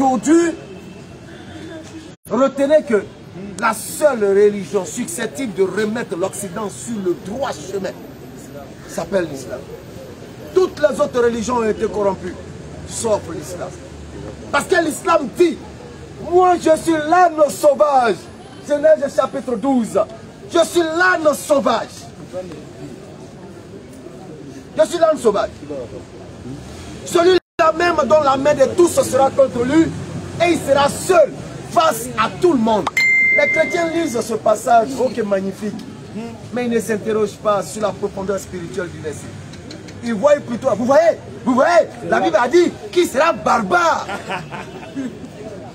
aujourd'hui, retenez que la seule religion susceptible de remettre l'Occident sur le droit chemin s'appelle l'islam. Toutes les autres religions ont été corrompues, sauf l'islam. Parce que l'islam dit, moi je suis l'âne sauvage. Genèse chapitre 12. Je suis l'âne sauvage. Je suis l'âne sauvage. Celui-là même dont la main de tous sera contre lui, et il sera seul face à tout le monde. Les chrétiens lisent ce passage, oh que magnifique, mais ils ne s'interrogent pas sur la profondeur spirituelle du verset. Ils voient plutôt, vous voyez, la Bible a dit qu'il sera barbare.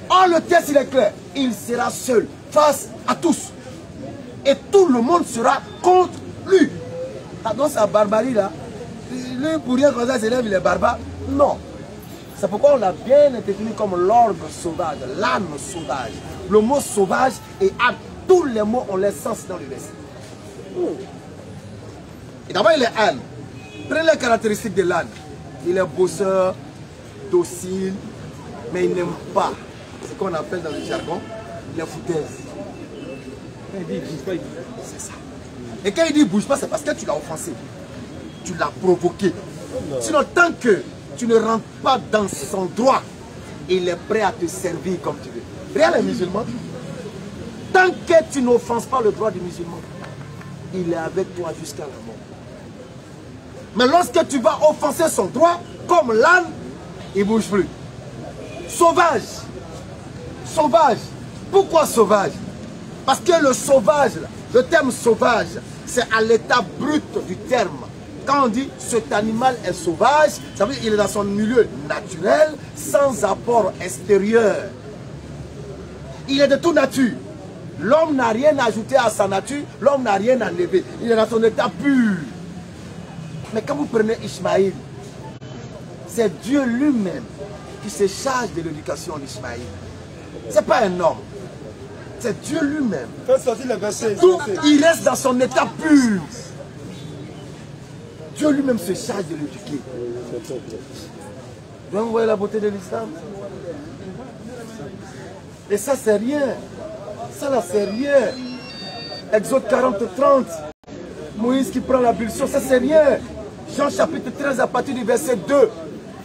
Oh, le texte il est clair, il sera seul face à tous. Et tout le monde sera contre lui. Ah, donc sa barbarie là, lui pour rien comme ça s'élève, il est barbare. Non. C'est pourquoi on l'a bien défini comme l'orgue sauvage, l'âne sauvage. Le mot sauvage et âne, tous les mots ont leur sens dans le verset. Et d'abord il est âne. Prenez les caractéristiques de l'âne. Il est bosseur, docile, mais il n'aime pas ce qu'on appelle dans le jargon les foutaises. C'est ça. Et quand il dit bouge pas, c'est parce que tu l'as offensé. Tu l'as provoqué. Sinon, tant que tu ne rentres pas dans son droit, il est prêt à te servir comme tu veux. Regarde les musulmans. Tant que tu n'offenses pas le droit du musulman, il est avec toi jusqu'à la mort. Mais lorsque tu vas offenser son droit, comme l'âne, il ne bouge plus. Sauvage. Sauvage. Pourquoi sauvage? Parce que le sauvage, le terme sauvage, c'est à l'état brut du terme. Quand on dit cet animal est sauvage, ça veut dire qu'il est dans son milieu naturel, sans apport extérieur. Il est de toute nature. L'homme n'a rien ajouté à sa nature, l'homme n'a rien enlevé. Il est dans son état pur. Mais quand vous prenez Ismaïl, c'est Dieu lui-même qui se charge de l'éducation d'Ismaïl. Ce n'est pas un homme. C'est Dieu lui-même. Donc il reste dans son état pur. Dieu lui-même se charge de l'éduquer. Donc vous voyez la beauté de l'islam. Et ça c'est rien. Ça là c'est rien. Exode 40, 30. Moïse qui prend la pulsion, ça c'est rien. Jean chapitre 13 à partir du verset 2.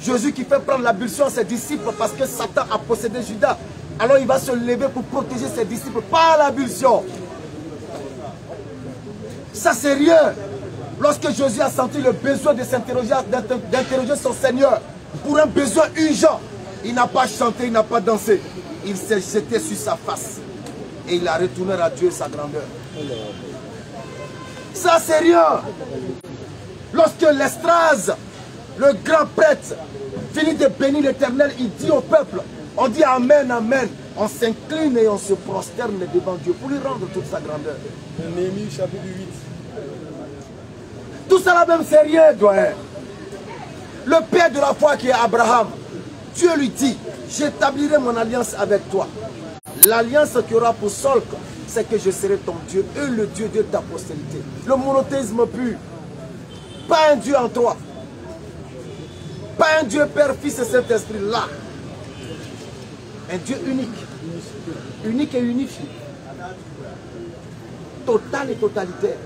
Jésus qui fait prendre la pulsion à ses disciples parce que Satan a possédé Judas. Alors il va se lever pour protéger ses disciples par la pulsion. Ça c'est rien. Lorsque Jésus a senti le besoin de s'interroger, d'interroger son Seigneur pour un besoin urgent, il n'a pas chanté, il n'a pas dansé. Il s'est jeté sur sa face et il a retourné à Dieu sa grandeur. Ça c'est rien. Lorsque l'Estrase, le grand prêtre, finit de bénir l'Éternel, il dit au peuple, on dit Amen, Amen. On s'incline et on se prosterne devant Dieu pour lui rendre toute sa grandeur. Néhémie chapitre 8. Tout ça là même c'est rien, doyen. Le père de la foi qui est Abraham, Dieu lui dit, j'établirai mon alliance avec toi. L'alliance qui aura pour socle, c'est que je serai ton Dieu et le Dieu de ta postérité. Le monothéisme pur. Pas un Dieu en toi. Pas un Dieu Père, Fils et Saint-Esprit là. Un Dieu unique. Unique et unifié. Total et totalitaire.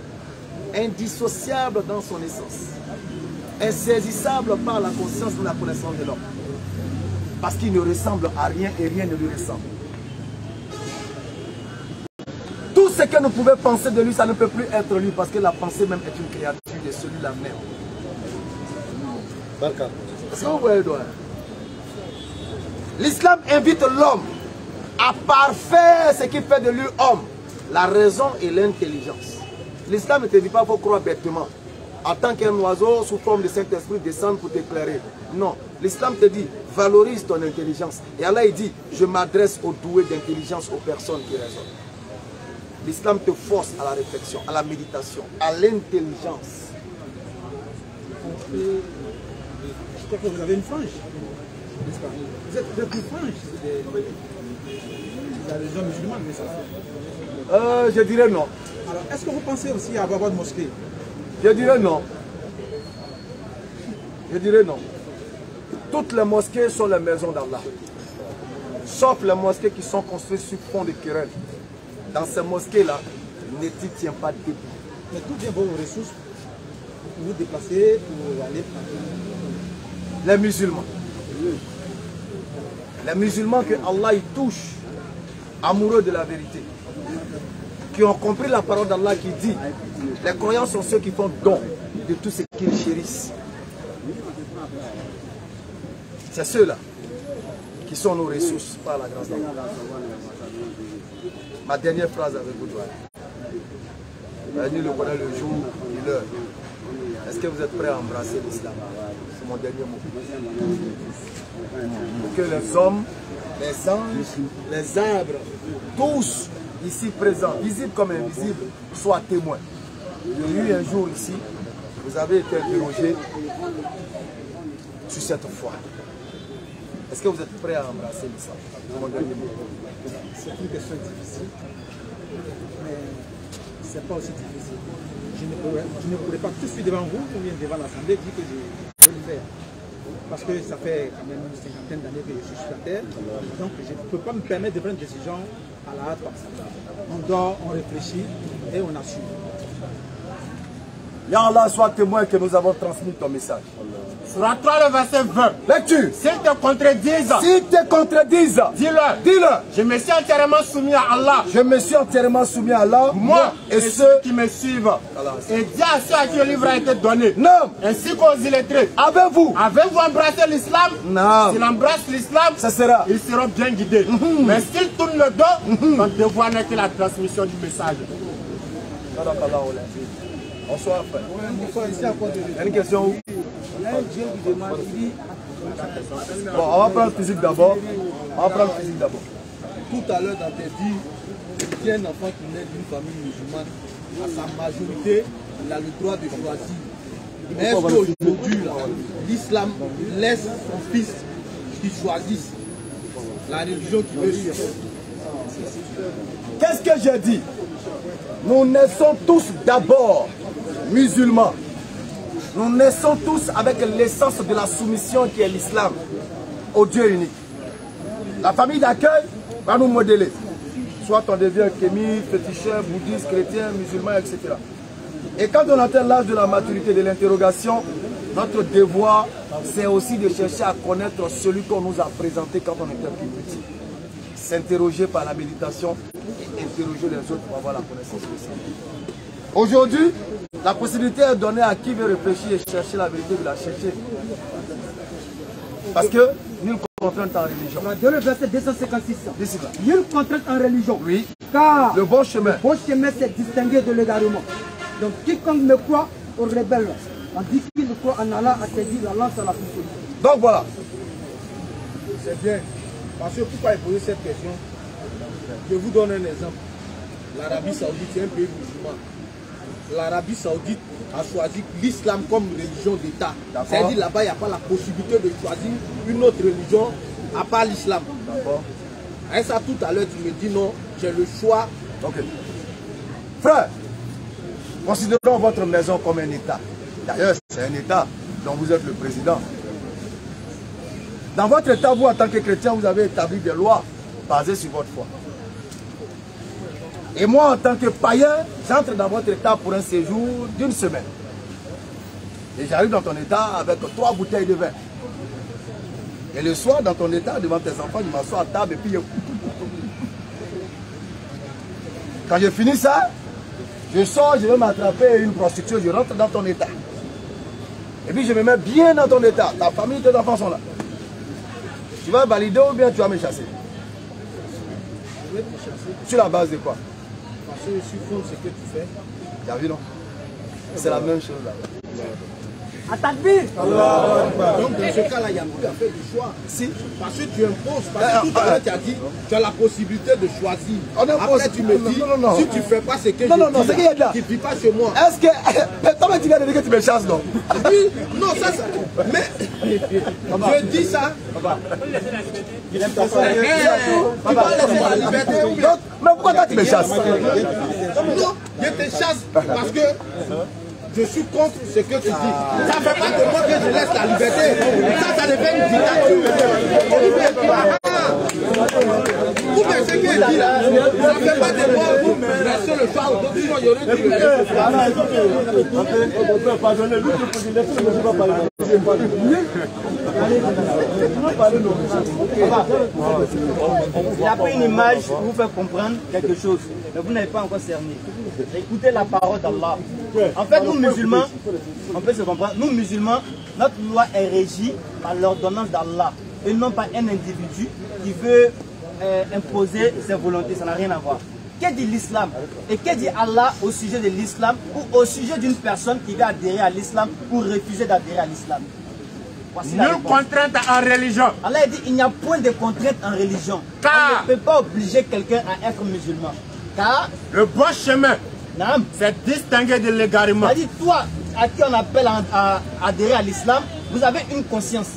Indissociable dans son essence. Insaisissable par la conscience ou la connaissance de l'homme. Parce qu'il ne ressemble à rien et rien ne lui ressemble. Tout ce que nous pouvons penser de lui, ça ne peut plus être lui parce que la pensée même est une créature de celui-là même. D'accord. L'islam invite l'homme à parfaire ce qui fait de lui homme. La raison et l'intelligence. L'islam ne te dit pas qu'il faut croire bêtement. En tant qu'un oiseau sous forme de Saint-Esprit descendre pour t'éclairer. Non. L'islam te dit, valorise ton intelligence. Et Allah il dit, je m'adresse aux doués d'intelligence, aux personnes qui raisonnent. L'islam te force à la réflexion, à la méditation, à l'intelligence. Je crois que vous avez une frange. Vous êtes plus frange. La religion musulmane, mais ça. Je dirais non. Alors, est-ce que vous pensez aussi à avoir de mosquée? Je dirais non. Je dirais non. Toutes les mosquées sont les maisons d'Allah. sauf les mosquées qui sont construites sur fond de querelles. Dans ces mosquées-là, Neti ne tient pas debout. Mais d'où viennent vos ressources pour vous déplacer, pour aller Les musulmans. Les musulmans que Allah y touche, amoureux de la vérité, qui ont compris la parole d'Allah qui dit, les croyants sont ceux qui font don de tout ce qu'ils chérissent. C'est ceux-là qui sont nos ressources par la grâce d'Allah. Ma dernière phrase avec vous, doigt. Nous le connaissons le jour et l'heure. Est-ce que vous êtes prêts à embrasser l'islam? C'est mon dernier mot. Pour que les hommes, les anges, les arbres, tous ici présents, visibles comme invisibles, soient témoins. Il y a eu un jour ici, vous avez été interrogé sur cette foi. Est-ce que vous êtes prêts à embrasser l'islam? C'est mon dernier mot. C'est une question difficile, mais ce n'est pas aussi difficile. Je ne pourrais pas tout de suite devant vous, ou bien devant l'Assemblée, dire que je vais le faire. Parce que ça fait quand même une cinquantaine d'années que je suis sur la terre, donc je ne peux pas me permettre de prendre une décision à la hâte comme ça. On dort, on réfléchit et on assume. Ya Allah soit témoin que nous avons transmis ton message. Surah 3, le verset 20. Lecture. S'ils te contredisent, dis-leur. dis-leur, je me suis entièrement soumis à Allah. Je me suis entièrement soumis à Allah. Moi et ceux qui me suivent. Et dis à ceux à qui le livre a été donné. Non. Ainsi qu'aux illettrés. Avez-vous Embrassé l'islam? Non. S'ils embrassent l'islam, ça sera. Ils seront bien guidés. Mais s'ils tournent le dos, notre devoir n'est que la transmission du message. Bonsoir, frère. Bonsoir, ici à quoi de... Il y a une question où? Il y a un Dieu qui demande, il dit... Bon, on va prendre physique d'abord. Tout à l'heure dans tes dires, il y a un enfant qui naît d'une famille musulmane, à sa majorité, il a le droit de choisir. Est-ce qu'aujourd'hui, l'islam laisse son fils qu'il choisisse la religion qu'il veut suivre? Qu'est-ce que j'ai dit? Nous naissons tous d'abord musulmans. Nous naissons tous avec l'essence de la soumission qui est l'islam au Dieu unique. La famille d'accueil va nous modeler. Soit on devient kémite, féticheur, bouddhiste, chrétien, musulman, etc. Et quand on atteint l'âge de la maturité, de l'interrogation, notre devoir, c'est aussi de chercher à connaître celui qu'on nous a présenté quand on était plus petit. S'interroger par la méditation et interroger les autres pour avoir la connaissance de ça. Aujourd'hui, la possibilité est donnée à qui veut réfléchir et chercher la vérité de la chercher. Parce que nulle contrainte en religion. Dans le verset 256, nulle contrainte en religion. Oui. Car le bon chemin, c'est distingué de l'égarement. Donc quiconque me croit au rebelle, on dit qu'il croit en Allah, a saisi la lance à la puissance. Donc voilà. C'est bien. Parce que pourquoi il posait cette question? Je vous donne un exemple. L'Arabie Saoudite, c'est un pays musulman. L'Arabie Saoudite a choisi l'islam comme religion d'État. C'est-à-dire là-bas, il n'y a pas la possibilité de choisir une autre religion à part l'islam. Et ça, tout à l'heure, tu me dis non, j'ai le choix. Ok. Frère, considérons votre maison comme un État. D'ailleurs, c'est un État dont vous êtes le président. Dans votre État, vous, en tant que chrétien, vous avez établi des lois basées sur votre foi. Et moi, en tant que païen, j'entre dans votre État pour un séjour d'une semaine. Et j'arrive dans ton État avec 3 bouteilles de vin. Et le soir, dans ton État, devant tes enfants, je m'assois à table et puis quand je finis ça, je sors, je vais m'attraper une prostituée, je rentre dans ton État. Et puis je me mets bien dans ton État. Ta famille, tes enfants sont là. Tu vas valider ou bien tu vas me chasser? Je vais te chasser. Sur la base de quoi? Parce que je suis contre ce que tu fais. Tu as vu, non? C'est la même chose là. Atakbir. Donc dans ce cas-là, il n'y a plus à faire du choix. Si. Parce que tu imposes. Parce que tout à l'heure, tu as dit, tu as la possibilité de choisir. Après, tu me dis, si tu ne fais pas ce que je dis, tu ne vis pas chez moi. Est-ce que... Toi, tu viens de dire que tu me chasses, non? Oui, non, ça... Mais, je dis ça... Tu vas laisser la liberté. Mais pourquoi toi, tu me chasses? Non, je te chasse parce que... Je suis contre ce que tu dis. Ça ne fait pas de moi que je laisse la liberté. Ça devient une dictature. le soir, sinon il y aurait dit. Pardonnez, lui, laissez-le pas parler. Il a pris une image pour vous faire comprendre quelque chose, mais vous n'avez pas encore cerné. Écoutez la parole d'Allah. En fait, nous musulmans, on peut se comprendre, nous musulmans, notre loi est régie par l'ordonnance d'Allah et non pas un individu qui veut imposer ses volontés. Ça n'a rien à voir. Que dit l'islam et que dit Allah au sujet de l'islam ou au sujet d'une personne qui va adhérer à l'islam ou refuser d'adhérer à l'islam? Nulle contrainte en religion. Allah a dit il n'y a point de contrainte en religion. Car on ne peut pas obliger quelqu'un à être musulman. Car le bon chemin, c'est distinguer de l'égarement. C'est-à-dire toi, à qui on appelle à adhérer à l'islam, vous avez une conscience,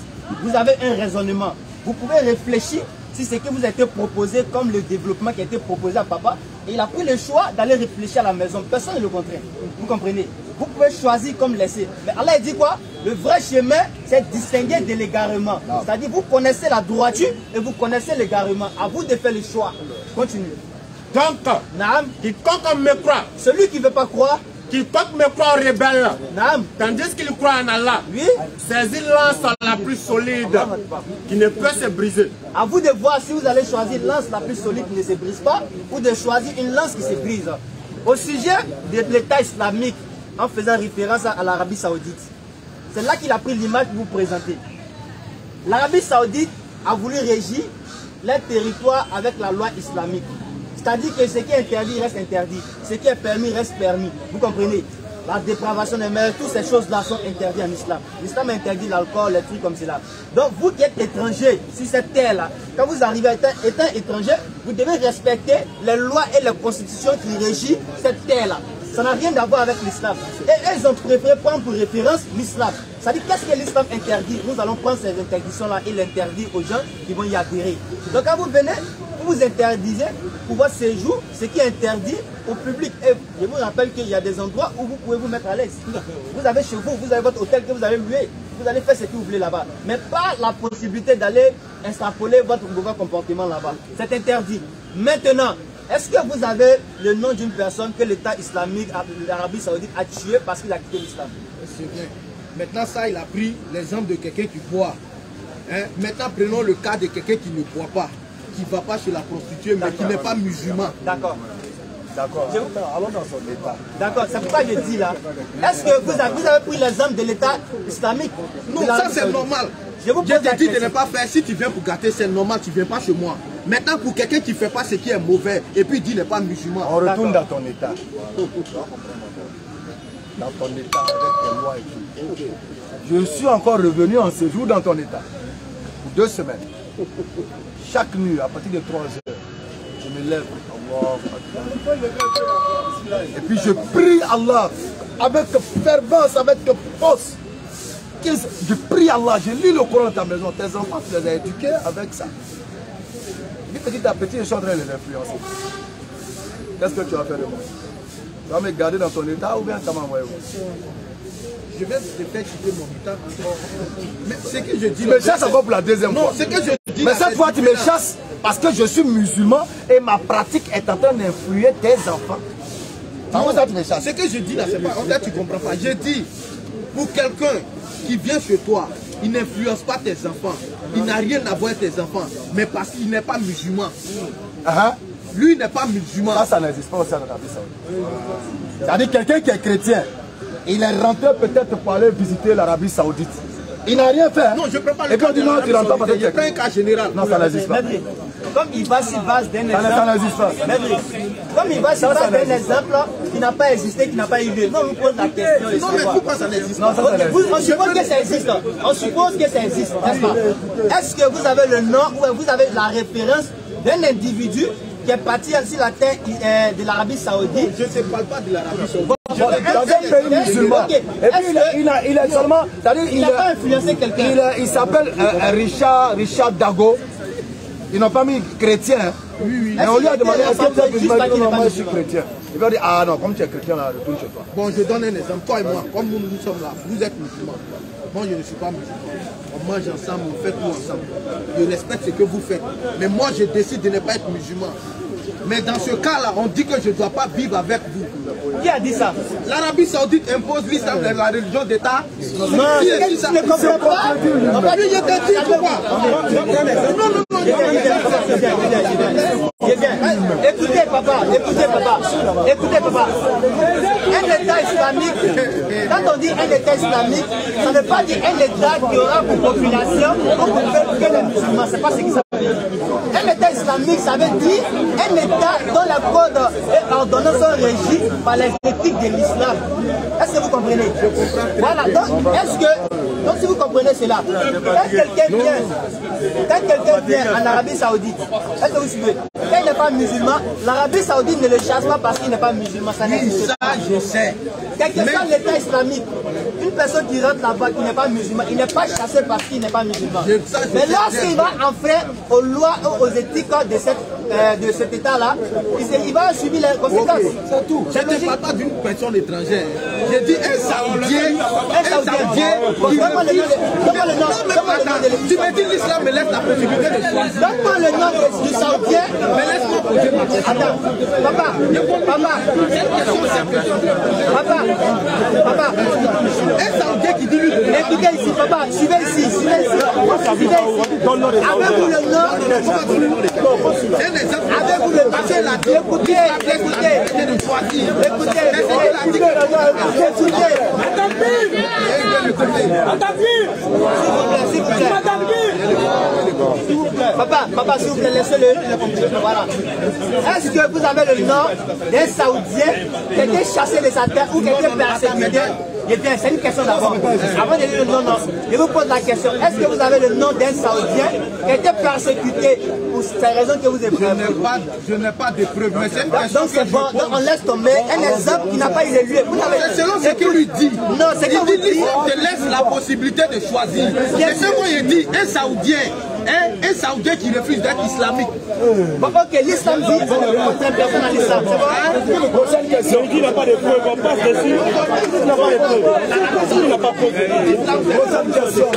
vous avez un raisonnement. Vous pouvez réfléchir si ce qui vous a été proposé comme le développement qui a été proposé à papa. Et il a pris le choix d'aller réfléchir à la maison. Personne ne le contraint. Vous comprenez? Vous pouvez choisir comme laisser. Mais Allah dit quoi? Le vrai chemin, c'est distinguer de l'égarement. C'est-à-dire vous connaissez la droiture et vous connaissez l'égarement. À vous de faire le choix. Continue. Donc, quiconque me croit, celui qui ne veut pas croire, quiconque me croit rebelle, tandis qu'il croit en Allah, oui, saisit l'anse la plus solide qui ne peut se briser. À vous de voir si vous allez choisir l'anse la plus solide qui ne se brise pas ou de choisir une lance qui se brise. Au sujet de l'État islamique, en faisant référence à l'Arabie Saoudite, c'est là qu'il a pris l'image pour vous présenter. L'Arabie Saoudite a voulu régir les territoires avec la loi islamique. C'est-à-dire que ce qui est interdit reste interdit, ce qui est permis reste permis. Vous comprenez? La dépravation des mers, toutes ces choses-là sont interdites en islam. L'islam interdit l'alcool, les trucs comme cela. Donc vous qui êtes étranger sur cette terre-là, quand vous arrivez étant étranger, vous devez respecter les lois et les constitutions qui régissent cette terre-là. Ça n'a rien à voir avec l'islam. Et ils ont préféré prendre pour référence l'islam. C'est-à-dire qu'est-ce que l'islam interdit? Nous allons prendre ces interdictions-là et l'interdire aux gens qui vont y adhérer. Donc quand vous venez, vous vous interdisez pour votre séjour, ce qui est interdit au public. Et je vous rappelle qu'il y a des endroits où vous pouvez vous mettre à l'aise. Vous avez chez vous, vous avez votre hôtel que vous avez loué. Vous allez faire ce que vous voulez là-bas. Mais pas la possibilité d'aller extrapoler votre mauvais comportement là-bas. C'est interdit. Maintenant, est-ce que vous avez le nom d'une personne que l'État islamique, l'Arabie Saoudite, a tué parce qu'il a quitté l'islam? C'est bien. Maintenant, ça, il a pris l'exemple de quelqu'un qui boit. Maintenant, prenons le cas de quelqu'un qui ne boit pas, qui ne va pas chez la prostituée, mais qui n'est pas musulman. D'accord. D'accord. Allons dans son état. D'accord, c'est pourquoi je dis là. Est-ce que vous avez pris l'exemple de l'État islamique? Non, ça c'est normal. Je te dis de ne pas faire. Si tu viens pour gâter, c'est normal, tu ne viens pas chez moi. Maintenant, pour quelqu'un qui ne fait pas ce qui est mauvais, et puis il dit n'est pas musulman. On retourne dans ton état. Dans ton état, avec tes lois et tout. Je suis encore revenu en séjour dans ton état. Pour 2 semaines. Chaque nuit, à partir de 3 heures, je me lève. Et puis je prie Allah avec fervence, avec force. Je prie Allah, je lis le Coran dans ta maison. Tes enfants, tu les as éduqués avec ça. Et petit à petit, je suis en train de les influencer. Qu'est-ce que tu vas faire de moi? Tu vas me garder dans ton état ou bien tu vas m'envoyer où? Je vais te faire quitter mon état. Mais ce que je dis. Tu me chasses encore pour la 2e fois. Non, ce que je dis. Mais cette fois, tu me chasses parce que je suis musulman et ma pratique est en train d'influer tes enfants. Non, ça, tu me chasses. Ce que je dis là, c'est pas. En fait, tu comprends pas. Je dis, pour quelqu'un qui vient chez toi, il n'influence pas tes enfants. Il n'a rien à voir avec tes enfants. Mais parce qu'il n'est pas musulman. Lui n'est pas musulman. Ça n'existe pas au sein de l'Arabie Saoudite. C'est-à-dire quelqu'un qui est chrétien, il est rentré peut-être pour aller visiter l'Arabie Saoudite. Il n'a rien fait. Non, je ne prends pas le cas. Et puis on dit non, tu rentres pas parce que je prends un cas général. Non, ça n'existe pas. Comme il va s'y base d'un exemple. Ça n'existe pas. Comme il va s'y base d'un exemple qui n'a pas existé, qui n'a pas eu lieu. Non, on pose la question. Non, mais pourquoi ça n'existe pas? On suppose que ça existe. On suppose que ça existe, n'est-ce pas? Est-ce que vous avez le nom ou vous avez la référence d'un individu qui est parti sur la terre de l'Arabie Saoudite? Je ne parle pas de l'Arabie Saoudite. Dans un pays musulman. Et puis il est seulement. Il n'a pas influencé quelqu'un. Il s'appelle Richard Dago. Ils n'ont pas mis chrétien. Oui. Mais on lui a demandé est-ce que tu es musulman? Il dit non, moi je suis chrétien. Il va dire ah non, comme tu es chrétien là, retourne chez toi. Bon, je donne un exemple. Toi et moi, comme nous sommes là, vous êtes musulmans. Moi je ne suis pas musulman. On mange ensemble, on fait tout ensemble. Je respecte ce que vous faites. Mais moi je décide de ne pas être musulman. Mais dans ce cas-là, on dit que je ne dois pas vivre avec vous. Qui a dit ça? L'Arabie Saoudite impose l'islam de la religion d'État. Non, je ne comprends pas. Je te dis pourquoi. Écoutez papa. Un État islamique, quand on dit un État islamique, ça ne veut pas dire un État qui aura pour population que les musulmans. C'est pas ce qui ça veut dire. Un État islamique, ça veut dire un État dont la code et ordonnances sont régies par les éthiques de l'islam. Est-ce que vous comprenez? Voilà, donc si vous comprenez cela, quand quelqu'un vient en Arabie Saoudite, est-ce que vous suivez? Quand il n'est pas musulman, l'Arabie Saoudite ne le chasse pas parce qu'il n'est pas musulman. Ça n'existe pas. Je sais. Quel que soit l'État islamique, une personne qui rentre là-bas, qui n'est pas musulman, il n'est pas chassé parce qu'il n'est pas musulman. Mais lorsqu'il va enfreindre aux lois, aux éthiques de cet État-là, il va subir les conséquences. C'est tout. Je ne parle pas d'une personne étrangère. J'ai dit un Saoudien. Donne-moi le nom de Tu me dis l'islam me laisse la possibilité de choisir. Donne-moi le nom du Saoudien. Mais laisse-moi poser ma question. Attends, papa. Un Saoudien qui dit lui. Écoutez ici, papa, suivez ici. Avez-vous le nom? Avez-vous le nom? Écoutez. Papa, s'il vous plaît, laissez-le. Voilà. Est-ce que vous avez le nom d'un Saoudien qui a été chassé de sa terre ou qui a été persécuté? C'est une question d'abord. Avant de dire le nom, je vous pose la question. Est-ce que vous avez le nom d'un Saoudien qui a été persécuté pour ces raisons que vous éprouvez? Je n'ai pas de preuves, mais c'est une question. Donc c'est bon, donc on laisse tomber un exemple qui n'a pas eu lieu. C'est selon ce qu'il lui dit. Non, c'est que vous dites. Il te laisse la possibilité de choisir. C'est ce que moi dit, un Saoudien qui refuse d'être islamique. Bon, ok, l'islam dit qu'on ne contraint personne à l'islam. C'est bon? Prochaine question. Il n'a pas de preuves, on passe dessus. Il n'a pas de preuves. Il n'a pas de preuves. Prochaine question.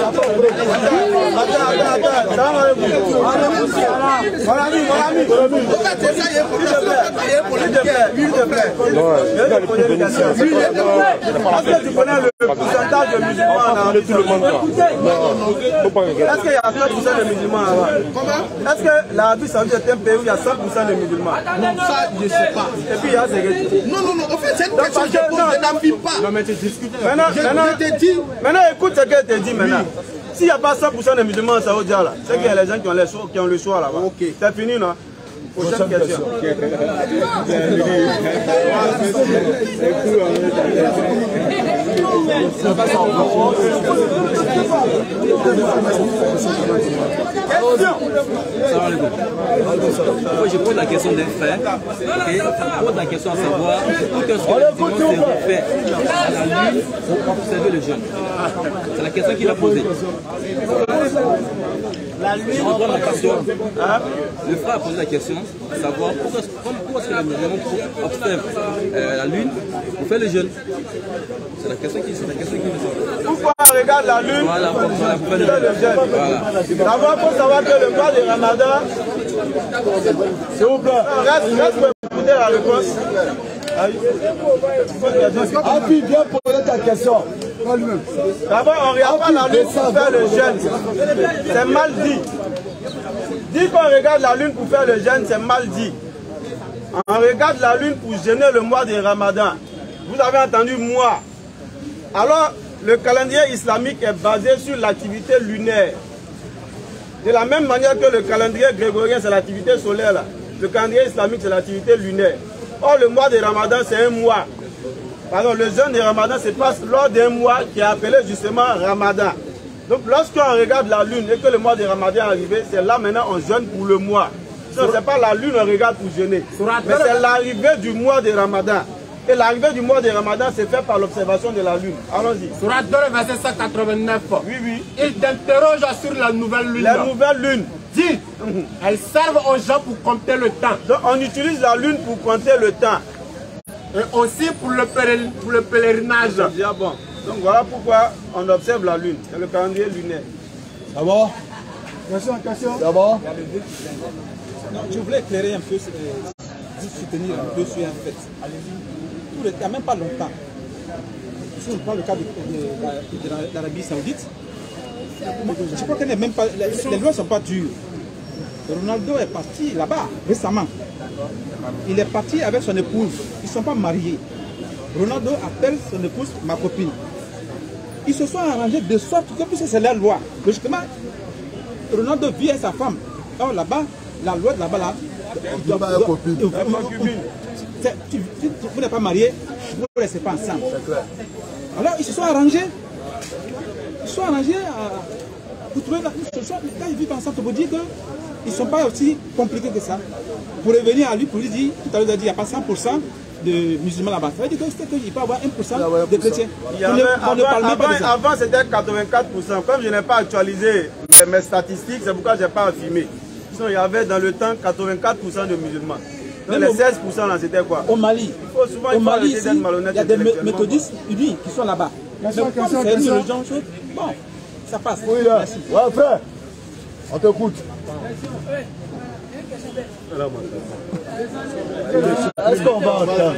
Mon ami. Est-ce que tu connais le pourcentage de musulmans en Arabie Saoudite? Est-ce qu'il y a 100% de musulmans là-bas? Comment? Est-ce que l'Arabie Saoudite est un pays où il y a 100% de musulmans? Non, ça, je ne sais pas. Et puis il y a ces... Non, en fait, c'est une question que je pose, je n'affirme pas. Non, mais tu discutes. Maintenant, écoute ce qu'elle te dit maintenant. S'il n'y a pas 100% de musulmans en Saoudi, là, c'est qu'il y a les gens qui ont le choix là-bas. Ok. C'est fini, non? Prochaine question. Je pose la question d'un frère. Je pose la question à savoir pourquoi est-ce que le musulman s'est refait à la lune pour observer le jeûne. C'est la question qu'il a posée. La lune. Je reprends la question. Le frère a posé la question à savoir pourquoi est-ce que le musulman observe la lune pour faire le jeûne. C'est la question qui me Pourquoi on regarde la lune pour faire le jeûne? D'abord, il faut savoir que le mois de Ramadan, s'il vous plaît, reste pour écouter la réponse. Appuie bien poser ta question. D'abord, on ne regarde pas la lune pour faire le jeûne. C'est mal dit. Dire qu'on regarde la lune pour faire le jeûne, c'est mal dit. On regarde la lune pour jeûner le mois de Ramadan. Vous avez entendu mois. Alors, le calendrier islamique est basé sur l'activité lunaire. De la même manière que le calendrier grégorien, c'est l'activité solaire. Là. Le calendrier islamique, c'est l'activité lunaire. Or, le mois de Ramadan, c'est un mois. Pardon, le jeûne de Ramadan se passe lors d'un mois qui est appelé justement Ramadan. Donc, lorsqu'on regarde la lune et que le mois de Ramadan est arrivé, c'est là maintenant on jeûne pour le mois. Ce n'est pas la lune on regarde pour jeûner, mais c'est l'arrivée du mois de Ramadan. Et l'arrivée du mois de Ramadan se fait par l'observation de la lune. Allons-y. Surat 2, verset 189. Oui. Il t'interroge sur la nouvelle lune. La nouvelle lune. Dit, elles servent aux gens pour compter le temps. Donc on utilise la lune pour compter le temps. Et aussi pour le pèlerinage. Ah bon. Donc voilà pourquoi on observe la lune. C'est le calendrier lunaire. D'abord, Question. d'abord. Je voulais éclairer un peu soutenir un peu sur un fait. Il n'y a même pas longtemps. Si on prend le cas de l'Arabie Saoudite, je crois que les lois ne sont pas dures. Ronaldo est parti là-bas récemment. Il est parti avec son épouse. Ils ne sont pas mariés. Ronaldo appelle son épouse ma copine. Ils se sont arrangés de sorte que, puisque c'est la loi, logiquement, Ronaldo vit avec sa femme. Or là-bas, la loi de là-bas, là, vous n'êtes pas marié, vous ne restez pas ensemble. Alors ils se sont arrangés. Ils se sont arrangés pour trouver une solution. Quand ils vivent ensemble, pour dire qu'ils ne sont pas aussi compliqués que ça. Pour revenir à lui, pour lui dire, tout à l'heure, il n'y a pas 100% de musulmans là-bas. Ça veut dire qu'il peut y avoir 1% de chrétiens. Avant, c'était 84%. Comme je n'ai pas actualisé mes statistiques, c'est pourquoi je n'ai pas affirmé. Sinon, il y avait dans le temps 84% de musulmans. Donc les 16% là, c'était quoi? Au Mali, il y a des méthodistes unis qui sont là-bas. Mais comme c'est une religion chaude, bon, ça passe. Oui, là. Ouais, frère. On t'écoute. Est-ce qu'on va en temps?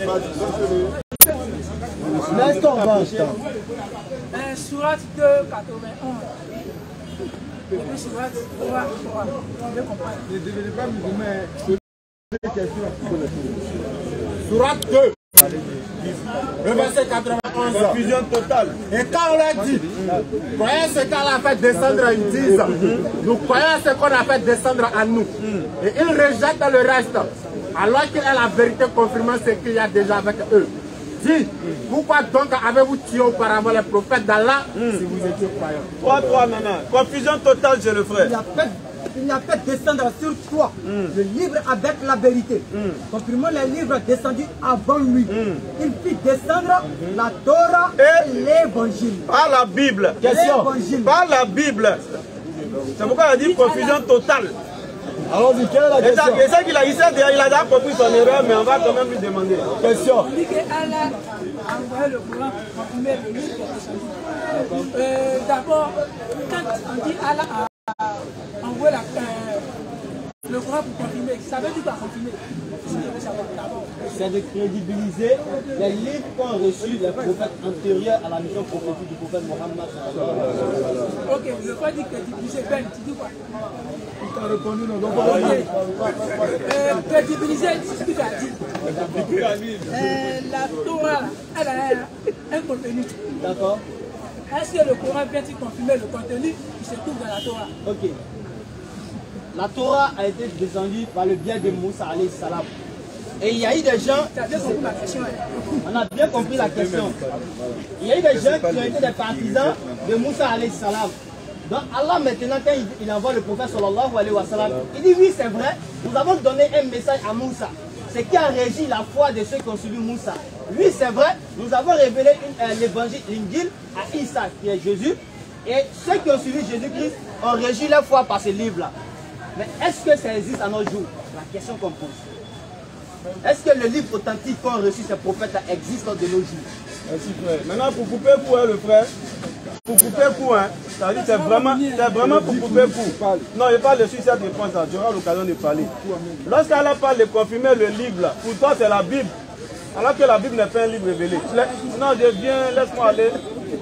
Est-ce qu'on va en temps? Surat 291. Et puis Surat 3. Je comprends. Ne devenez pas musulman. Surat 2. Le verset 91. Confusion totale. Et quand on leur dit, croyez ce qu'elle a fait descendre, ils disent, nous croyons ce qu'on a fait descendre à nous. Et ils rejettent le reste, alors qu'il est la vérité confirmant ce qu'il y a déjà avec eux. Dis, pourquoi donc avez-vous tué auparavant les prophètes d'Allah si vous étiez croyants? 3, non. Confusion totale, je le ferai. Il n'a fait descendre sur toi le livre avec la vérité. Confirmant les livres descendus avant lui. Il fit descendre la Torah et l'évangile. Par la Bible. Question. Par la Bible. C'est pourquoi il a dit confusion totale. Allons-y, quelle est la question? Et ça qu'il a, il a déjà compris son erreur, mais on va quand même lui demander. Question. On dit qu'Allah a envoyé le Coran pour confirmer le livre qui est descendu. D'abord, quand on dit Allah a envoyé le Coran pour confirmer, ça veut dire quoi confirmer? C'est de crédibiliser les livres qu'ont reçus les prophètes antérieurs à la mission prophétique du prophète Mohammed. Ok, le fait dit crédibiliser, Ben, tu dis quoi? Tu as répondu non. Crédibiliser, c'est ce que tu as dit. La Torah, elle a un contenu. D'accord. Est-ce que le Coran vient-il confirmer le contenu qui se trouve dans la Torah? Ok. La Torah a été descendue par le biais de Moussa alayhi salam. Et il y a eu des gens... Tu as bien compris ma question. On a bien compris la question. Il y a eu des gens qui ont été des partisans de Moussa alayhi salam. Donc Allah maintenant, quand il envoie le prophète sallallahu alayhi wa sallam, il dit oui c'est vrai, nous avons donné un message à Moussa. Ce qui a régi la foi de ceux qui ont suivi Moussa. Oui c'est vrai, nous avons révélé l'évangile, l'Injil à Issa qui est Jésus. Et ceux qui ont suivi Jésus-Christ ont régi leur foi par ce livre-là. Mais est-ce que ça existe à nos jours? La question qu'on pose. Est-ce que le livre authentique qu'ont reçu ces prophètes existe de nos jours? Merci frère. Maintenant pour couper coup, le frère, pour couper coup, ça veut dire c'est vraiment pour couper coup. Non, il parle de cette réponse, tu auras l'occasion de parler. Lorsqu'Allah parle de confirmer le livre, là, pour toi c'est la Bible, alors que la Bible n'est pas un livre révélé. Non, je viens, laisse-moi aller.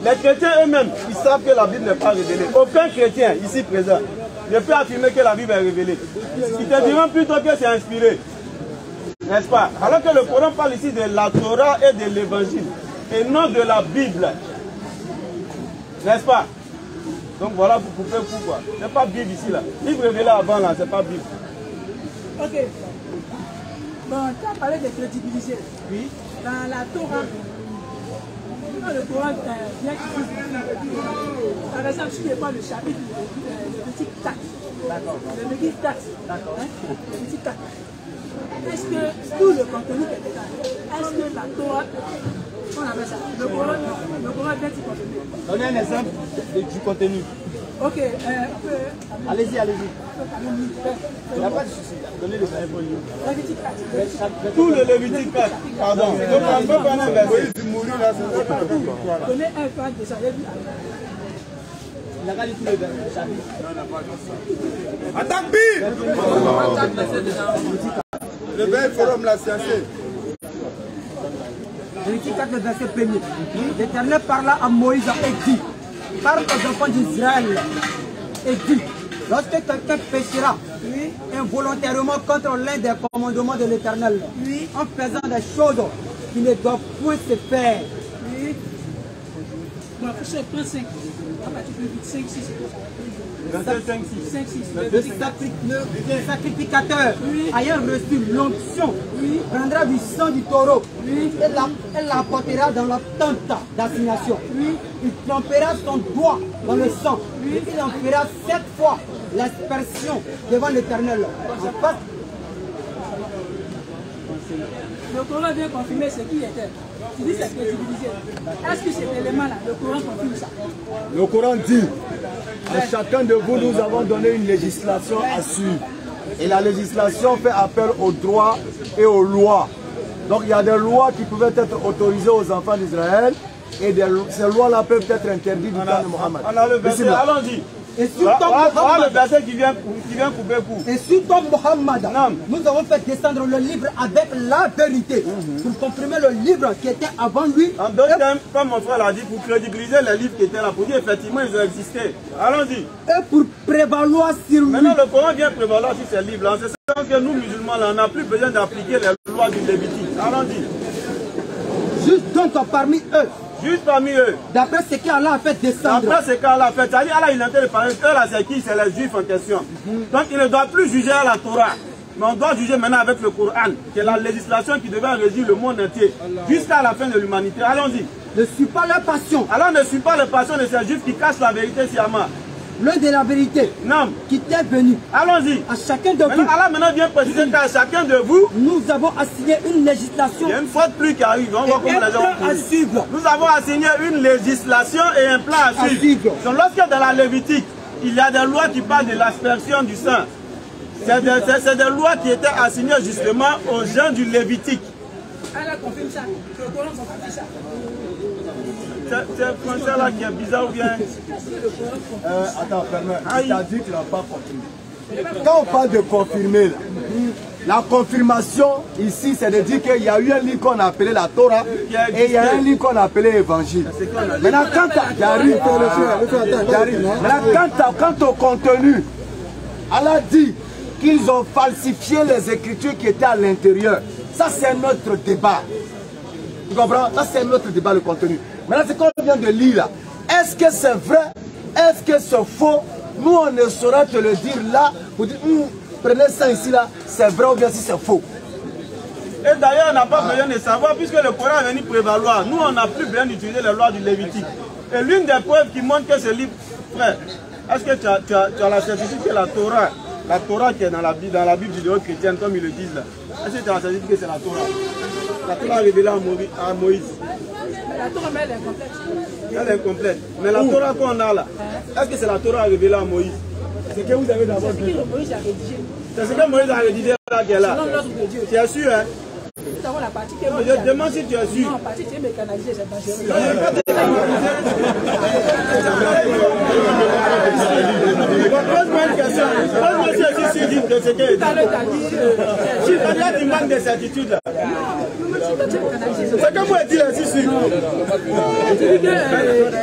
Les chrétiens eux-mêmes, ils savent que la Bible n'est pas révélée. Aucun chrétien ici présent ne peut affirmer que la Bible est révélée. Ils te diront plutôt que c'est inspiré. N'est-ce pas? Alors que le Coran parle ici de la Torah et de l'Évangile, et non de la Bible. N'est-ce pas? Donc voilà pour couper le coup, quoi. C'est pas Bible ici, là. Livre révélé avant, là, c'est pas Bible. Ok. Bon, tu as parlé de crédibiliser. Oui. Dans la Torah, quand le Coran vient par exemple, si je prends le chapitre, le petit 4. D'accord. Le petit 4. D'accord. Le petit 4. Est-ce que tout le contenu qui est dedans, est-ce que la Torah, on appelle ça, le Coran vient-il confirmer? Donnez un exemple du contenu. Ok, allez-y, allez-y. Il n'y a pas de souci. Donnez le Lévitique 4. Tout le Lévitique 4. Pardon. Donc on peut prendre un verset. Donnez un plan de ça. Il n'a pas dit tout le chapitre. Attaque Bible. Réveil forum la censée. Lévitique 4, le verset 1er. L'Éternel parla à Moïse et dit, parle aux enfants d'Israël et dit, lorsque quelqu'un péchera involontairement contre l'un des commandements de l'Éternel, en faisant des choses qui ne doivent point se faire. Bon, je prends 5. À partir de 5, 6. Verset 5, 6. Le sacrificateur ayant reçu l'onction prendra du sang du taureau et l'apportera dans la tente d'assignation. Il trempera son doigt dans le sang. Il en fera 7 fois l'aspersion devant l'Éternel. Le Coran vient confirmer ce qui était. Tu dis c'est crédibilisé. Est-ce que cet élément-là, le Coran confirme ça? Le Coran dit, à chacun de vous, nous avons donné une législation à suivre. Et la législation fait appel aux droits et aux lois. Donc il y a des lois qui pouvaient être autorisées aux enfants d'Israël et ces lois-là peuvent être interdites du temps de Mohammed. On a le verset, allons-y. Et sur toi, Mohammed, le verset qui vient couper court. Et sur toi, Mohammed, nous avons fait descendre le livre avec la vérité pour comprimer le livre qui était avant lui. En d'autres termes, comme mon frère l'a dit, pour crédibiliser les livres qui étaient là, pour dire effectivement ils ont existé. Allons-y. Et pour prévaloir sur lui. Maintenant, le Coran vient prévaloir sur ces livres-là. C'est ça que nous, musulmans, là, on n'a plus besoin d'appliquer les lois du Lévitique. Allons-y. Juste donc parmi eux. Juste parmi eux. D'après ce qu'Allah a fait descendre. D'après ce qu'Allah a fait. C'est-à-dire, Allah, il est en train de parler. Eux, là, c'est qui? C'est les Juifs en question. Donc, il ne doit plus juger à la Torah. Mais on doit juger maintenant avec le Coran, qui est la législation qui devait régir le monde entier, jusqu'à la fin de l'humanité. Allons-y. Ne suis pas leur passion. Allah ne suit pas les passions de ces Juifs qui cachent la vérité sciemment. L'un de la vérité qui t'est venu. Allons-y. À chacun de vous. Allah maintenant vient préciser qu'à chacun de vous, nous avons assigné une législation. Il y a une fois de plus qui arrive. On voit comment les gens à suivre. Nous avons assigné une législation et un plan à suivre. Donc lorsque dans la Lévitique, il y a des lois qui parlent de l'aspersion du sang. C'est des lois qui étaient assignées justement aux gens du Lévitique. Allah confirme ça. Le Coran confirme ça. C'est un français là qui est bizarre ou bien. Attends, permets. Tu as dit que tu n'as pas confirmé. Quand on parle de confirmer, la confirmation ici, c'est de dire qu'il y a eu un livre qu'on a appelé la Torah et il y a un livre qu'on a appelé l'Évangile. Maintenant, quant au contenu, Allah dit qu'ils ont falsifié les écritures qui étaient à l'intérieur. Ça, c'est notre débat. Tu comprends? Ça, c'est notre débat, le contenu. Maintenant, ce qu'on vient de lire là, est-ce que c'est vrai? Est-ce que c'est faux? Nous, on ne saura te le dire là, pour dire, prenez ça ici là, c'est vrai ou bien si c'est faux. Et d'ailleurs, on n'a pas besoin de savoir, puisque le Coran est venu prévaloir. Nous, on n'a plus besoin d'utiliser les lois du Lévitique. Et l'une des preuves qui montre que ce livre, frère, est-ce que tu as la certitude que la Torah qui est dans la Bible judéo-chrétienne, comme ils le disent là, est-ce que tu as la certitude que c'est la Torah? La Torah révélée à Moïse. La Torah, mais elle est incomplète. Elle est incomplète. Mais la Torah qu'on a là, est-ce que c'est la Torah révélée à Moïse? C'est que vous avez d'abord dit. Moïse a rédigé. C'est ce que Moïse a rédigé là qui est là. Selon l'ordre de Dieu. Tu es sûr, hein? Nous avons la partie qui est Je te demande si tu es sûr. Non, la partie qui est mécanalisée, c'est dangereux. Pose-moi une question. Pose-moi si je suis sûr de ce que tu as dit. Tu manques de certitude là. C'est comme moi dire si sûr.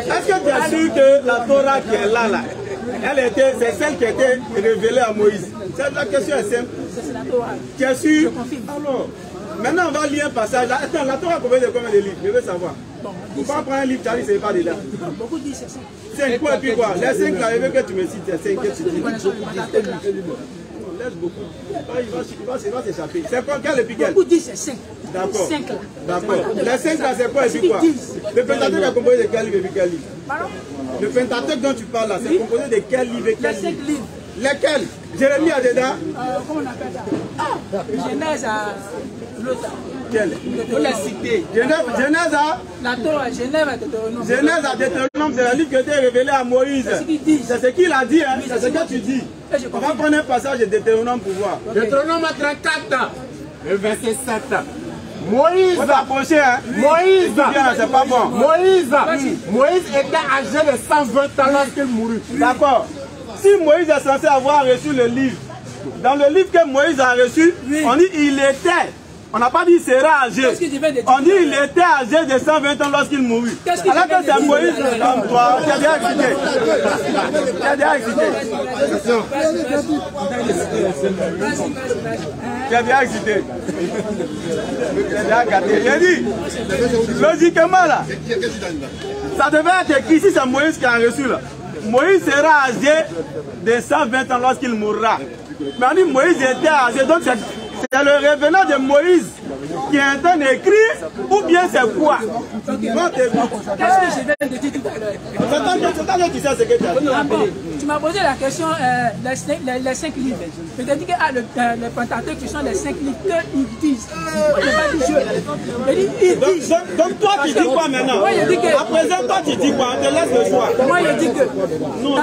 Est-ce que tu es sûr que la Torah qui est là, c'est celle qui a été révélée à Moïse? La question est simple. C'est la Torah. Tu es sûr? Je confirme. Alors, maintenant on va lire un passage. Attends, la Torah combien de livres? Je veux savoir. Faut pas prendre un livre, tu c'est pas dedans. Beaucoup disent c'est 5. 5 quoi et puis quoi? Les 5 là, je veux que tu me cites, c'est 5 que tu dis. Laisse beaucoup. Il va s'échapper. C'est quoi? Quel et puis quel? Beaucoup disent c'est 5. D'accord. 5 là. D'accord. Les 5 là, c'est quoi et puis quoi? Le Pentateuque est composé de quel livre et puis quel livre? Pardon? Le Pentateuque dont tu parles là, c'est composé de quel livre et quel livre? Les 5 livres. Lesquels? Jérémie a dedans? Comment on appelle ça? Genèse à l'autre. Quel? Vous les citez. Genèse à? La Torah, Genèse à Deutéronome. Genèse à Deutéronome, c'est le livre qui a été révélé à Moïse. C'est ce qu'il dit. C'est ce qu'il a dit, hein? C'est ce que tu dis. On va prendre un passage de Deutéronome pour voir. Deutéronome 34, le verset 7. Moïse, faut t'approcher, hein? Moïse, c'est pas bon. Moïse était âgé de 120 ans lorsqu'il mourut. D'accord. Si Moïse est censé avoir reçu le livre Dans le livre que Moïse a reçu, on dit il était. On n'a pas dit il sera âgé. On dit il était âgé de 120 ans lorsqu'il mourut. Alors que c'est Moïse comme toi. Tu as bien excité. Tu as bien excité. Tu as bien excité. Tu as bien gâté. J'ai dit, logiquement là, ça devait être écrit si c'est Moïse qui a reçu là. Moïse sera âgé de 120 ans lorsqu'il mourra. Mais on dit Moïse était âgé, donc c'est le revenant de Moïse qui est en train d'écrire, ou bien c'est quoi? Qu'est-ce que je viens de dire tout à l'heure? C'est toi qui sais ce que tu as dit. Tu m'as posé la question, les 5 livres. Je t'ai dit que les Pentateuques, ce sont les 5 livres qu'ils disent. Moi, je n'ai pas dit je. J'ai dit ils disent. Donc toi, tu dis quoi maintenant? Moi, je dis que. À présent, toi, tu dis quoi? On te laisse le choix. Moi, je dis que. Non,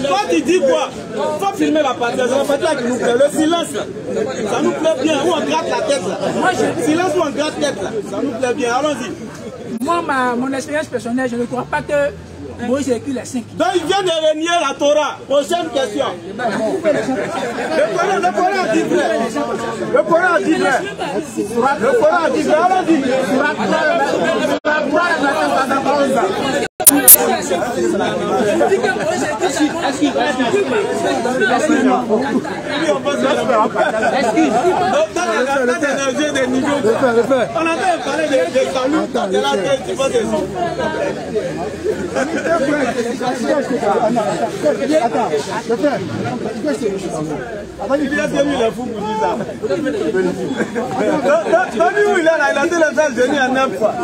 toi, tu dis quoi? Faut filmer la partie. Qui nous plaît. Le silence, ça nous plaît bien. Où on gratte la tête là. Moi, silence où on gratte la tête là. Ça nous plaît bien. Allons-y. Moi, mon expérience personnelle, je ne crois pas que Moïse a écrit les 5. Donc il vient de renier la Torah. Prochaine question. Le Coran dit vrai. Le Coran dit vrai. Le Coran dit vrai. Allons-y. On a parlé de salut, de la tête, tu vois des sons. Il y a des les fous pour dire ça. Donne-lui où il est là, il a dit les belles génies à 9 fois.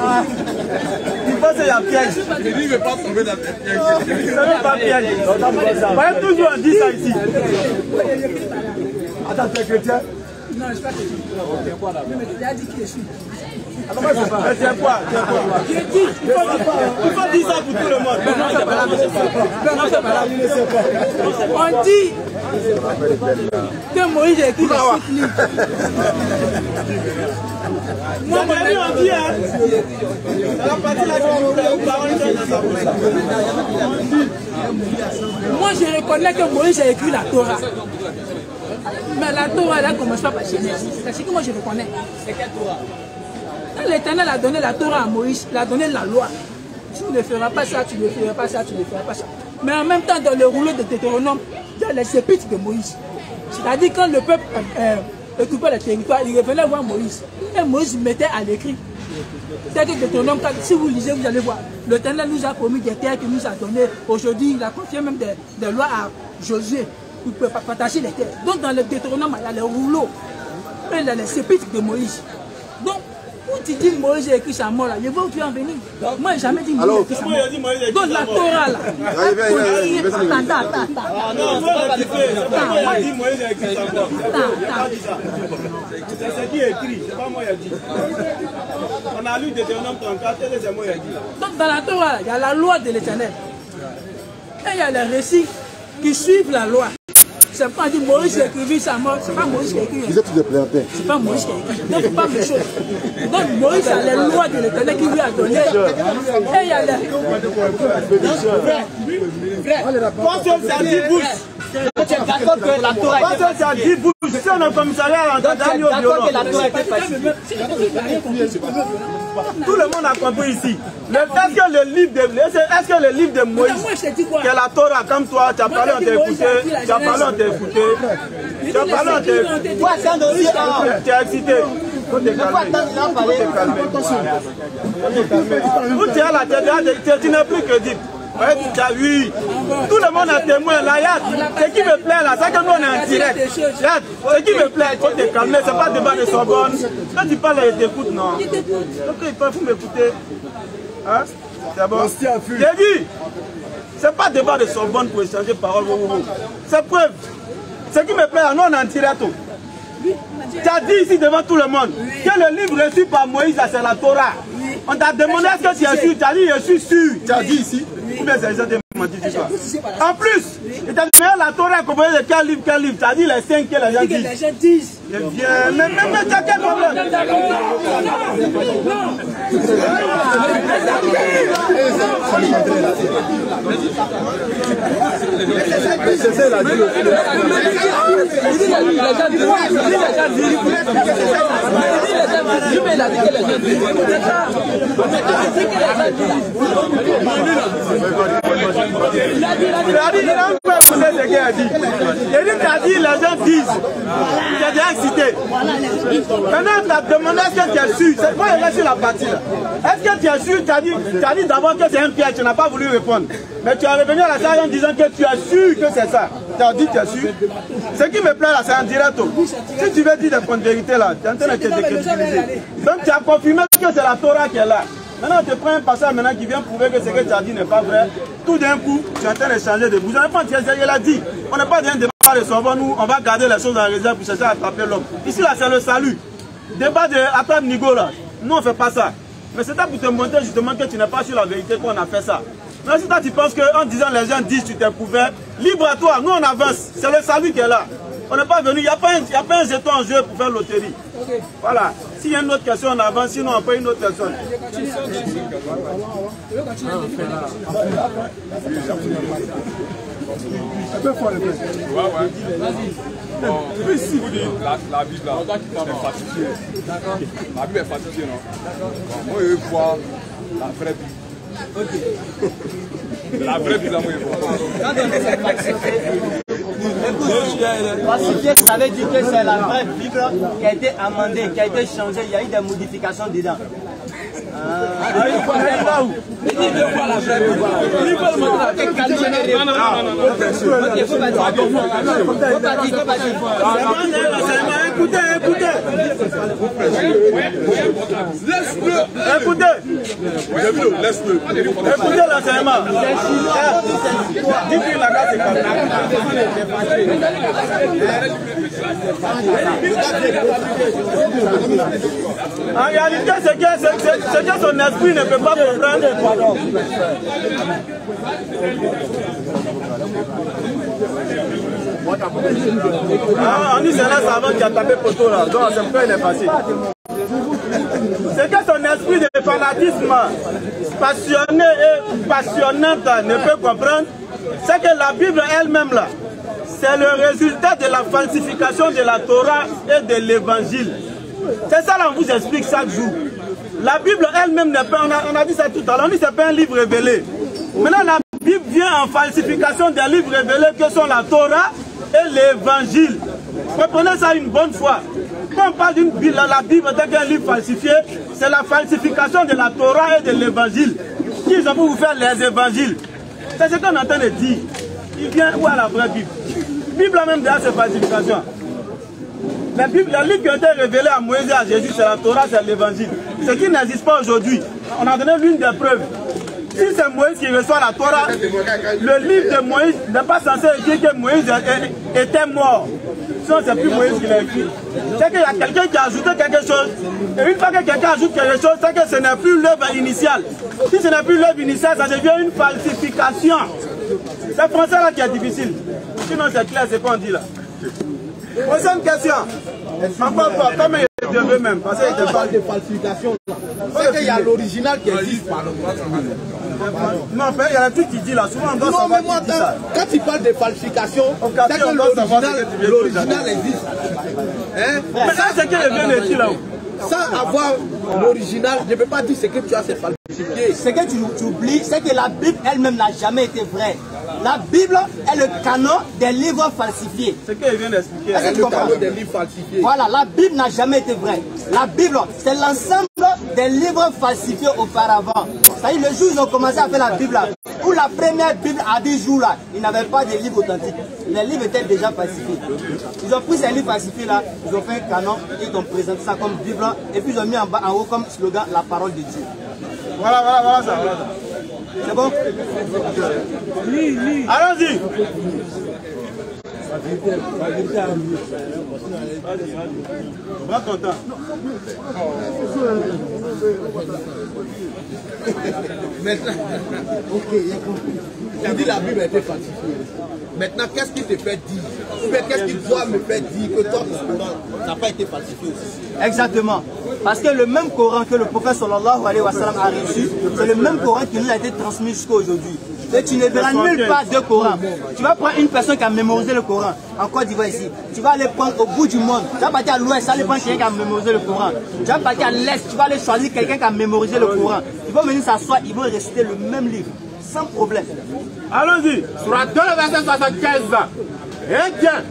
Il pense qu'il y a piège. Il ne veut pas tomber dans le piège. Il ne veut pas piège. Voyez, toujours on dit ça ici. Attends, tu es chrétien? Non, je ne suis pas chrétien. Il a dit qui je suis. C'est quoi? Il faut dire ça pour tout le monde. On dit que Moïse a écrit les 5 livres. Moi, on dit, c'est la partie là que nous parlons. Moi, je reconnais que Moïse a écrit la Torah. Mais la Torah, elle ne commence pas par Genèse. C'est ce que moi je reconnais. C'est quelle Torah? L'Éternel a donné la Torah à Moïse, il a donné la loi. Tu ne feras pas ça, tu ne feras pas ça, tu ne feras pas ça. Mais en même temps, dans le rouleau de Deutéronome, il y a les épîtres de Moïse. C'est-à-dire quand le peuple occupait le territoire, il revenait voir Moïse. Et Moïse mettait à l'écrit. C'est que Deutéronome 4, si vous lisez, vous allez voir. L'Éternel nous a promis des terres qu'il nous a données. Aujourd'hui, il a confié même des lois à Josué pour partager les terres. Donc dans le Deutéronome, il y a les rouleaux. Et il y a les épîtres de Moïse. Donc, où tu dis Moïse a écrit sa mort là, je vois où tu es en venir. Moi, je n'ai jamais dit Moïse a écrit sa mort. Donc la Torah là. Attends. Non, moi, je dis Moïse a écrit sa mort. C'est ce qui est écrit, c'est pas moi qui ai dit. On a lu Deutéronome 34 et c'est moi qui ai dit. Donc dans la Torah, il y a la loi de l'Éternel. Et il y a les récits qui suivent la loi. C'est pas dit Moïse a écrit sa mort, c'est pas Moïse qui a écrit. Vous êtes des plantains. C'est pas Moïse qui a écrit. Donc c'est pas mes choses. Donc Moïse a les lois de l'Éternel qui lui a donné. Et il y a les. Quand ça dit bouche. Tu es d'accord que la Torah Quand ça dit bouche. Si on a un commissariat à l'entendre, d'accord que la Torah était facile. Tout le monde a compris ici. Est-ce que le livre de Moïse, que la Torah, comme toi, tu as parlé, on t'a écouté, tu as parlé, on t'a écouté, tu as parlé, on t'a écouté, tu as excité. Faut te calmer. Où tu es là, tu n'es plus crédible. Oui, tout le monde est témoin là, ce qui me plaît là, c'est que nous on est en direct. Ce qui me plaît, il faut te calmer, c'est pas débat de Sorbonne. Quand tu parles, il t'écoute, non. Donc il faut m'écouter. Hein? C'est bon. J'ai dit, c'est pas débat de Sorbonne pour échanger parole. C'est preuve. Ce qui me plaît, nous on est en direct. Tu as dit ici devant tout le monde que le livre reçu par Moïse, c'est la Torah. On t'a demandé est-ce que tu es sûr, tu as dit je suis sûr. Tu as dit ici. Ou bien c'est menti du soir. En plus, il t'a donné la Torah composée de quel livre? Tu as dit les 5 que les gens disent. Les gens disent. Bien, mais tu as quel problème? C'est la Dieu. Il a dit, les gens disent. J'ai déjà excité. Maintenant, tu as demandé est-ce que tu as su. Moi, je reste sur la partie là. Est-ce que tu as su? Tu as dit d'abord que c'est un piège. Tu n'as pas voulu répondre. Mais tu es revenu à la salle en disant que tu as su que c'est ça. Tu as dit que tu as su. Ce qui me plaît là, c'est en direct. Si tu veux dire des points de vérité là, tu es en train de te décrédibiliser. Donc tu as confirmé que c'est la Torah qui est là. Maintenant, on te prend un passage maintenant qui vient prouver que ce que tu as dit n'est pas vrai. Tout d'un coup, tu es en train de changer de bouche. Il a dit, on n'est pas dans un débat de savoir, nous, on va garder les choses en réserve pour chercher à attraper l'homme. Ici, là, c'est le salut. Débat de Attrape Nigo, là. Nous, on ne fait pas ça. Mais c'était pour te montrer justement que tu n'es pas sur la vérité qu'on a fait ça. Mais si toi, tu penses qu'en disant les gens disent, tu t'es couvert, libre à toi, nous, on avance. C'est le salut qui est là. On n'est pas venu, il n'y a pas un jeton en jeu pour faire loterie. Okay. Voilà. S'il y a une autre question, on avance, sinon on peut une autre personne. Bon, si vous dites la Bible est falsifiée. La Bible est falsifiée, non? Bon, moi, je veux voir la vraie Bible. Ok. La vraie Bible, moi, je veux voir. Falsifié, ça veut dire que c'est la vraie Bible qui a été amendée, qui a été changée, il y a eu des modifications dedans. Écoutez. Laisse-le. Écoutez l'enseignement. Dis-lui la carte en réalité, c'est que son esprit ne peut pas comprendre. On dit c'est là savant qui a tapé poteau là, donc c'est pourquoi il est passé. C'est que son esprit de fanatisme passionné et passionnante ne peut comprendre. C'est que la Bible elle-même là, c'est le résultat de la falsification de la Torah et de l'évangile. C'est ça là, on vous explique chaque jour. La Bible elle-même n'est pas, on a dit ça tout à l'heure, on dit que ce n'est pas un livre révélé. Maintenant la Bible vient en falsification des livres révélés que sont la Torah et l'évangile. Reprenez ça une bonne fois. Quand on parle d'une Bible, la Bible est un livre falsifié, c'est la falsification de la Torah et de l'évangile. Qui ont pour vous faire les évangiles? C'est ce qu'on est en train de dire. Il vient où est la vraie Bible? La Bible a même déjà ses falsifications. Les livres qui ont été révélés à Moïse et à Jésus, c'est la Torah, c'est l'évangile. Ce qui n'existe pas aujourd'hui. On a donné l'une des preuves. Si c'est Moïse qui reçoit la Torah, le livre de Moïse n'est pas censé dire que Moïse était mort. Sinon, c'est plus Moïse qui l'a écrit. C'est qu'il y a quelqu'un qui a ajouté quelque chose. Et une fois que quelqu'un ajoute quelque chose, c'est que ce n'est plus l'œuvre initiale. Si ce n'est plus l'œuvre initiale, ça devient une falsification. C'est français là qui est difficile. Sinon, c'est clair, c'est pas on dit là. Prochaine question. Encore pas, comme il devait même. Parce qu'il parle de falsification. C'est qu'il y a l'original qui existe. Non, il y a un truc qui dit là. Souvent, on doit savoir qui dit ça. Quand il parle de falsification, c'est que l'original existe. Mais ça, c'est qu'il vient de dire là-haut. Sans avoir l'original, je ne peux pas dire ce que tu as, c'est falsifié. Ce que tu oublies, c'est que la Bible elle-même n'a jamais été vraie. La Bible est le canon des livres falsifiés. C'est ce qu'il vient d'expliquer. C'est le canon des livres falsifiés. Voilà, la Bible n'a jamais été vraie. La Bible, c'est l'ensemble des livres falsifiés auparavant. Ça y est, le jour où ils ont commencé à faire la Bible, là, où la première Bible à 10 jours, là, ils n'avaient pas de livres authentiques. Les livres étaient déjà falsifiés. Ils ont pris ces livres falsifiés là, ils ont fait un canon, ils ont présenté ça comme Bible, et puis ils ont mis en bas, en haut comme slogan, la parole de Dieu. Voilà ça. C'est bon? Allons-y. Pas content. Maintenant, ok, il y a compris. Tu dis la Bible a été falsifiée. Maintenant, qu'est-ce qui te fait dire? Ou bien qu'est-ce qui doit me faire dire que toi, ton Coran n'a pas été falsifié aussi? Exactement. Parce que le même Coran que le prophète sallallahu alayhi wa sallam a reçu, c'est le même Coran qui nous a été transmis jusqu'à aujourd'hui. Et tu ne verras nulle part de Coran. Tu vas prendre une personne qui a mémorisé le Coran en Côte d'Ivoire ici. Tu vas aller prendre au bout du monde. Tu vas partir à l'ouest, tu vas aller prendre quelqu'un qui a mémorisé le Coran. Tu vas partir à l'est, tu vas aller choisir quelqu'un qui a mémorisé le Coran. Ils vont venir s'asseoir, ils vont réciter le même livre, sans problème. Allons-y, Sourate 2, le verset 75. Eh bien,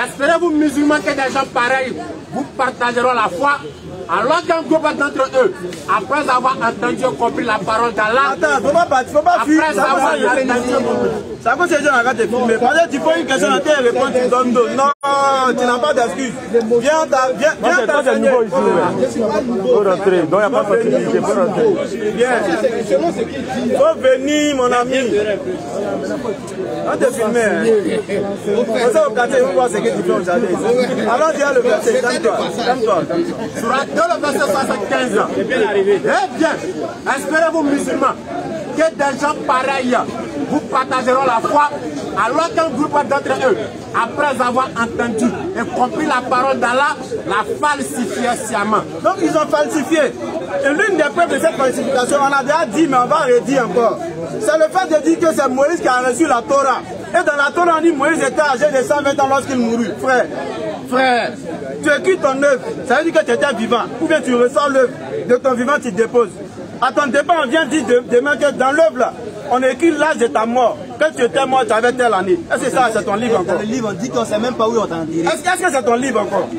espérez-vous musulmans que des gens pareils vous partageront la foi, alors qu'un groupe d'entre eux, après avoir entendu et compris la parole d'Allah, faut pas fuir, ça va ces gens arrêtent de filmer. Parce que tu poses une question à terre et réponds, tu donnes deux. Non, tu n'as pas d'excuse. Viens t'enseigner. Faut rentrer, donc il n'y a pas de facilité, faut rentrer. Viens. Faut venir, mon ami. On te filmer. On sait au quartier, on voit ce que tu fais aujourd'hui. Alors dis à le verset, calme-toi. Sourate 2, le verset 75. C'est bien arrivé. Eh bien, espérez-vous musulmans que des gens pareils vous partageront la foi, alors qu'un groupe d'entre eux, après avoir entendu et compris la parole d'Allah, la falsifiait sciemment. Donc ils ont falsifié. Et l'une des preuves de cette falsification, on a déjà dit, mais on va redire encore. C'est le fait de dire que c'est Moïse qui a reçu la Torah. Et dans la Torah, on dit Moïse était âgé de 120 ans lorsqu'il mourut. Frère, tu écris ton œuvre, ça veut dire que tu étais vivant. Ou bien tu ressors l'œuvre de ton vivant, tu déposes. À ton départ, on vient dire demain que dans l'œuvre là, on écrit l'âge de ta mort. Quand tu étais mort, tu avais telle année. Est-ce que ça, c'est ton livre encore? Dans le livre, on dit qu'on ne sait même pas où on t'en dit. Est-ce que c'est ton livre encore?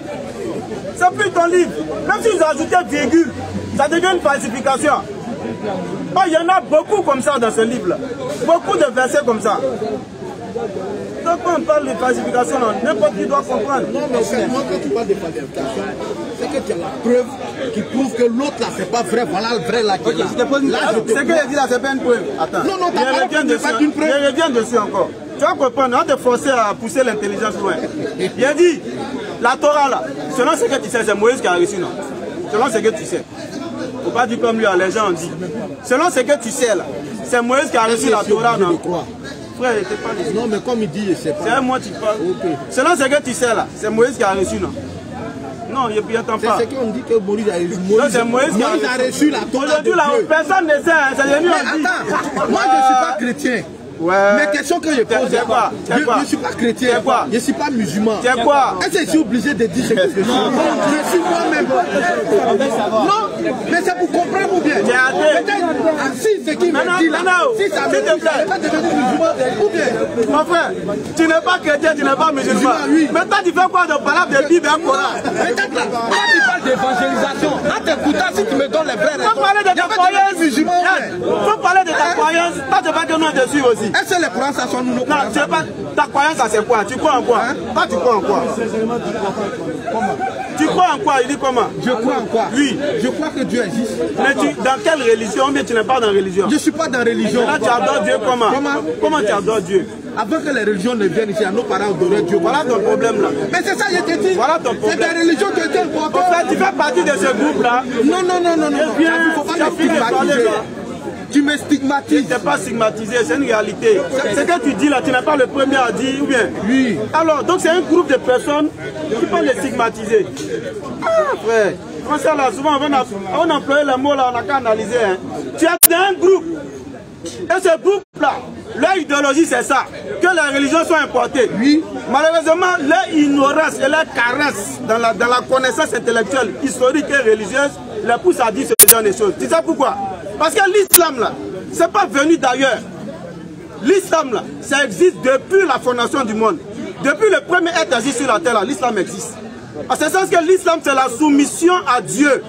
C'est plus ton livre. Même si vous ajoutez virgule, ça devient une falsification. Oh, il y en a beaucoup comme ça dans ce livre-là. Beaucoup de versets comme ça. Donc quand on parle de falsification, n'importe qui doit comprendre. Non, mais seulement quand tu parles de falsification, c'est que tu as la preuve qui prouve que l'autre là, c'est pas vrai. Voilà le vrai là. Okay, ce que j'ai dit là, c'est pas une preuve. Attends. Non, t'as pas une preuve. Je reviens dessus encore. Tu vas comprendre, on te forcer à pousser l'intelligence loin. Il a dit, la Torah là, selon ce que tu sais, c'est Moïse qui a reçu, non? Selon ce que tu sais. Faut pas dire comme lui, les gens ont dit. Selon ce que tu sais là, c'est Moïse qui a reçu la Torah, non? Frère, il était pas ici. Non, mais comme il dit, je sais pas. C'est un mois tu parles. Okay. Selon ce que tu sais là, c'est Moïse qui a reçu, non? Non, il n'y a pas. C'est ce qu'on dit que Moïse a reçu. Moïse a reçu la Torah. Aujourd'hui, là, personne ne sait. C'est devenu un dit. Attends, moi je ne suis pas chrétien. Ouais. Mais question que je pose, je ne suis pas chrétien, je ne suis pas musulman. C'est quoi? Est-ce que je suis obligé de dire ce que je suis? Je suis moi-même. Non, mais c'est pour comprendre ou bien. Si ce qui me dit là, si ça me dit, je vais devenir musulman ou bien. Mon frère, tu n'es pas chrétien, tu n'es pas musulman. Oui. Maintenant, tu fais quoi de parler de Bible et Coran? Peut-être là, quand tu parles d'évangélisation, en t'écoutant, si tu me donnes les vraies raisons, faut parler de ta croyance. Faut parler de ta croyance. Toi, tu vas te donner dessus aussi. Est-ce que les croyances, ça sont nous? Non, tu sais pas. Ta croyance, ça c'est quoi? Tu crois en quoi? Toi, tu crois en quoi? Tu crois en quoi? Il dit comment? Je crois en quoi? Oui. Je crois que Dieu existe. Mais dans quelle religion? Ou bien tu n'es pas dans la religion? Je ne suis pas dans la religion. Là, tu adores Dieu comment? Comment tu adores Dieu? Avant que les religions ne viennent ici, nos parents adoraient Dieu. Voilà ton problème là. Mais c'est ça, je te dis. Voilà ton problème. C'est la religion qui est importante. Tu fais partie de ce groupe là. Non. Il ne faut pas me stigmatiser. Tu me stigmatises. Tu n'es pas stigmatisé, c'est une réalité. Ce que tu dis là, tu n'es pas le premier à dire, ou bien? Oui. Alors, donc c'est un groupe de personnes qui peuvent les stigmatiser. Ah, frère. Français là, souvent on emploie le mot là, on n'a qu'à analyser. Hein. Tu es dans un groupe. Et ce groupe là, leur idéologie c'est ça. Que les religions soient importées. Oui. Malheureusement, leur ignorance et leur caresse dans la connaissance intellectuelle, historique et religieuse, les pousse à dire ce genre de choses. Tu sais pourquoi? Parce que l'islam là, c'est pas venu d'ailleurs. L'islam là, ça existe depuis la fondation du monde. Depuis le premier être agi sur la terre là, l'islam existe. En ce sens que l'islam c'est la soumission à Dieu.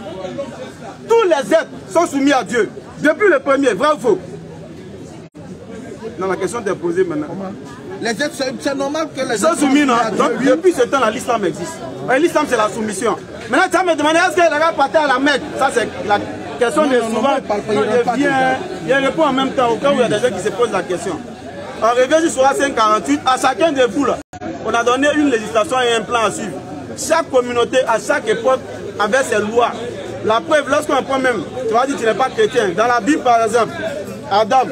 Tous les êtres sont soumis à Dieu. Depuis le premier, vrai ou faux? Non, la question t'est posée maintenant. Les êtres, c'est normal que les sont soumis, non? Donc depuis ce temps là, l'islam existe. L'islam c'est la soumission. Maintenant tu vas me demander est-ce que les gars partaient à la Mecque? Ça c'est la question de souvent. Il répond en même temps au cas où il y a des gens qui se posent la question. On revient sur la 548, à chacun de vous là, on a donné une législation et un plan à suivre. Chaque communauté, à chaque époque, avait ses lois. La preuve, lorsqu'on prend même, tu vas dire que tu n'es pas chrétien. Dans la Bible par exemple, Adam,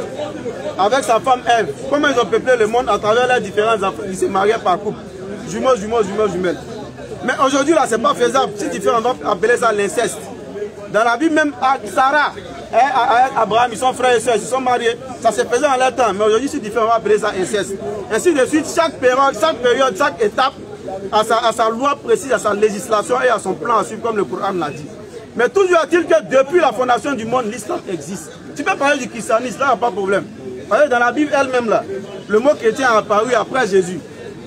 avec sa femme Ève, comment ils ont peuplé le monde à travers leurs différents enfants. Ils se mariaient par couple. Jumeaux, jumelles. Mais aujourd'hui, là, c'est pas faisable. Si tu fais, on va appeler ça l'inceste. Dans la Bible, même Sarah et Abraham, ils sont frères et sœurs, ils se sont mariés. Ça se faisait en leur temps. Mais aujourd'hui, si tu fais, on va appeler ça inceste. Ainsi de suite, chaque période, chaque étape a sa loi précise, à sa législation et à son plan à suivre, comme le Coran l'a dit. Mais toujours est-il que depuis la fondation du monde, l'islam existe. Tu peux parler du christianisme, là, il n'y a pas de problème. Dans la Bible elle-même, là, le mot chrétien a apparu après Jésus.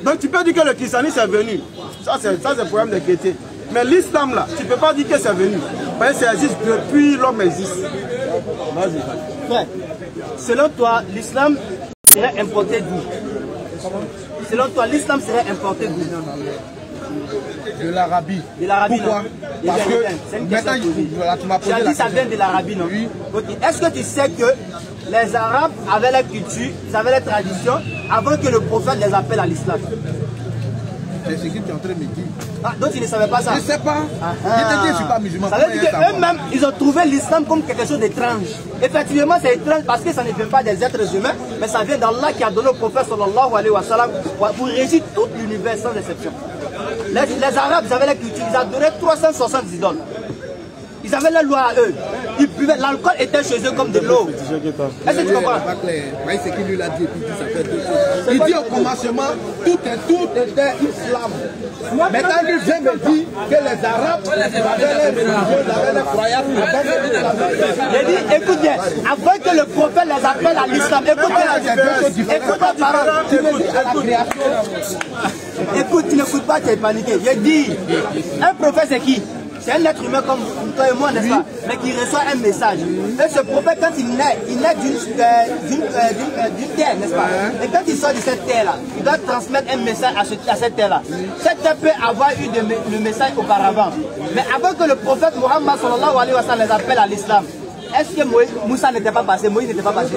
Donc tu peux dire que le christianisme est venu. Ça c'est le problème des chrétiens. Mais l'islam, là, tu ne peux pas dire que c'est venu. Parce que ça existe depuis l'homme existe. Vas-y. Frère, selon toi, l'islam serait importé d'où? Selon toi, l'islam serait importé d'où? De l'Arabie. De l'Arabie. Pourquoi? Parce que maintenant, tu m'as posé la question. Ça vient de l'Arabie, non? Oui. Okay. Est-ce que tu sais que les Arabes avaient leur culture, ils avaient leur tradition avant que le prophète les appelle à l'islam? C'est ce que tu es en train de me dire. Ah, donc tu ne savais pas ça? Je ne sais pas. Je te dis que je ne suis pas musulman. Ça veut dire qu'eux-mêmes, ils ont trouvé l'islam comme quelque chose d'étrange. Effectivement, c'est étrange parce que ça ne vient pas des êtres humains, mais ça vient d'Allah qui a donné au prophète sallallahu alayhi wa sallam pour régir tout l'univers sans exception. Les Arabes, ils avaient la culture, ils adoraient 360 idoles. Ils avaient la loi à eux. Ils buvaient, l'alcool était chez eux comme de l'eau. Est-ce que tu comprends? Oui, c'est qu'il lui l'a dit, ça fait deux choses. Il dit au commencement, tout était islam. Maintenant, il vient me dire que les Arabes avaient les religions, ils avaient les croyances. Il dit, écoute bien, avant que le prophète les appelle à l'islam, écoute ma parole. Écoute, tu n'écoutes pas, tu es paniqué. Il dit, un prophète c'est qui? C'est un être humain comme toi et moi, n'est-ce pas? Mais qui reçoit un message. Et ce prophète, quand il naît d'une terre, n'est-ce pas? Et quand il sort de cette terre-là, il doit transmettre un message à cette terre-là. Cette terre peut avoir eu le message auparavant. Mais avant que le prophète Mohammed sallallahu alayhi wa sallam les appelle à l'islam, est-ce que Moussa n'était pas passé? Moïse n'était pas passé?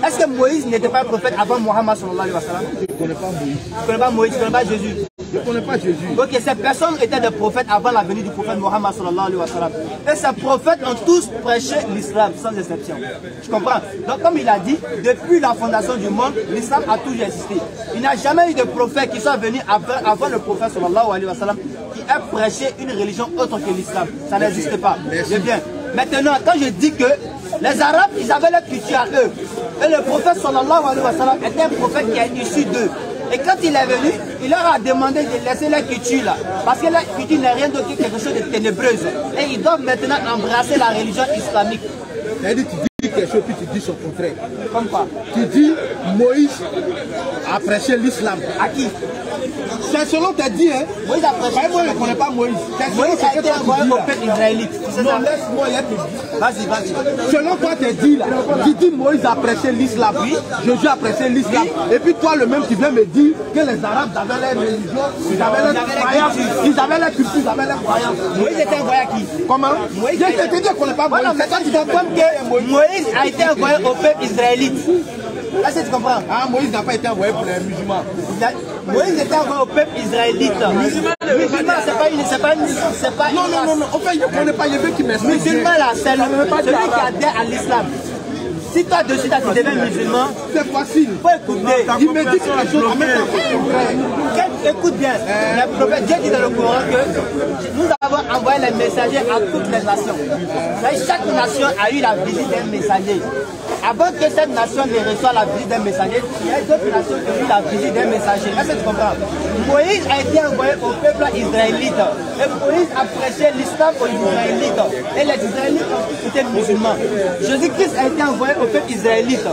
Est-ce que Moïse n'était pas un prophète avant Mohammed sallallahu alayhi wa sallam? Je ne connais pas Moïse. Tu ne connais pas Moïse, tu ne connais pas Jésus? Je ne connais pas Jésus. Donc ces personnes étaient des prophètes avant la venue du prophète Mohammed sallallahu alayhi wa sallam. Et ces prophètes ont tous prêché l'islam sans exception. Tu comprends? Donc comme il a dit, depuis la fondation du monde, l'islam a toujours existé. Il n'y a jamais eu de prophète qui soit venu avant le prophète sallallahu alayhi wa sallam qui ait prêché une religion autre que l'islam. Ça n'existe pas. C'est bien. Maintenant, quand je dis que les Arabes, ils avaient leur culture à eux. Et le prophète sallallahu alayhi wa sallam était un prophète qui est issu d'eux. Et quand il est venu, il leur a demandé de laisser leur culture là. Parce que leur culture n'est rien d'autre que quelque chose de ténébreuse. Et ils doivent maintenant embrasser la religion islamique. C'est-à-dire tu dis quelque chose puis tu dis son contraire. Comme quoi? Tu dis Moïse a prêché l'islam. À qui? C'est selon tes dits, hein? Moïse a prêché. Moi, je ne connais pas Moïse. Moïse a été envoyé au peuple israélite. Non, laisse-moi y être. Vas-y. Selon toi, tes dits là, tu dis Moïse a prêché l'islam. Oui. Jésus a prêché l'islam. Oui. Et puis toi, le même, tu viens me dire que les Arabes avaient leur religion, ils avaient leur croyance, ils avaient leur culture, ils avaient leur croyance. Moïse était envoyé à qui? Comment? Moïse. Je te dis qu'on n'est pas Moïse. Voilà, mais quand tu te comptes que Moïse a été envoyé au peuple israélite. Est-ce que tu comprends? Ah, Moïse n'a pas été envoyé pour les musulmans. Moïse était envoyé au peuple israélite. Musulman, c'est pas Non. Enfin, je ne connais pas, je veux qu'il m'explique. Musulman là, c'est celui qui adhère à l'islam. Si toi dessus tu deviens musulman, c'est facile. Il faut écouter. Il me dit quelque chose en même temps. Écoute bien. Le prophète Dieu dit dans le Coran que nous avons envoyé les messagers à toutes les nations. Chaque nation a eu la visite d'un messager. Avant que cette nation ne reçoive la visite d'un messager, il y a d'autres nations qui ont eu la visite d'un messager. Est-ce que tu comprends? Moïse a été envoyé au peuple israélite. Et Moïse a prêché l'islam aux Israélites. Et les Israélites étaient musulmans. Jésus-Christ a été envoyé au peuple israélite.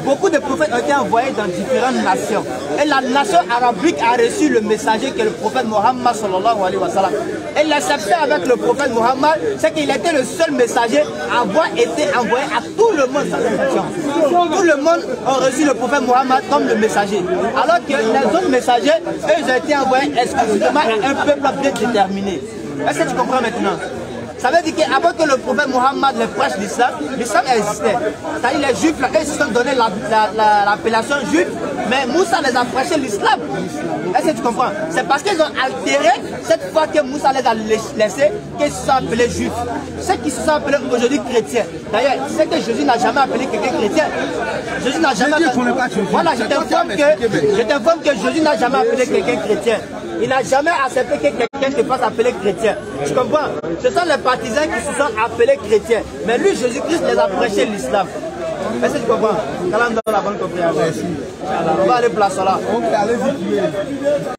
Beaucoup de prophètes ont été envoyés dans différentes nations. Et la nation arabique a reçu le messager que le prophète Mohammed sallallahu alayhi wa sallam. Et l'exception avec le prophète Mohammed, c'est qu'il était le seul messager à avoir été envoyé à tout le monde sans exception. Tout le monde a reçu le prophète Mohammed comme le messager. Alors que les autres messagers, eux, ils ont été envoyés exclusivement à un peuple bien déterminé. Est-ce que tu comprends maintenant? Ça veut dire qu'avant que le prophète Mohammed le prêche l'islam existait. C'est-à-dire les juifs, là, ils se sont donné l'appellation juif Mais Moussa les a prêché l'islam. Est-ce que tu comprends? C'est parce qu'ils ont altéré cette fois que Moussa les a laissés qu'ils se sont appelés juifs. Ceux qui se sont appelés aujourd'hui chrétiens. D'ailleurs, c'est que Jésus n'a jamais appelé quelqu'un chrétien. Jésus n'a jamais appelé... Voilà, je t'informe que Jésus n'a jamais appelé quelqu'un chrétien. Il n'a jamais accepté que quelqu'un se fasse appeler chrétien. Tu comprends? Ce sont les partisans qui se sont appelés chrétiens. Mais lui, Jésus-Christ les a prêché l'islam. Est-ce que tu comprends? On va aller place là.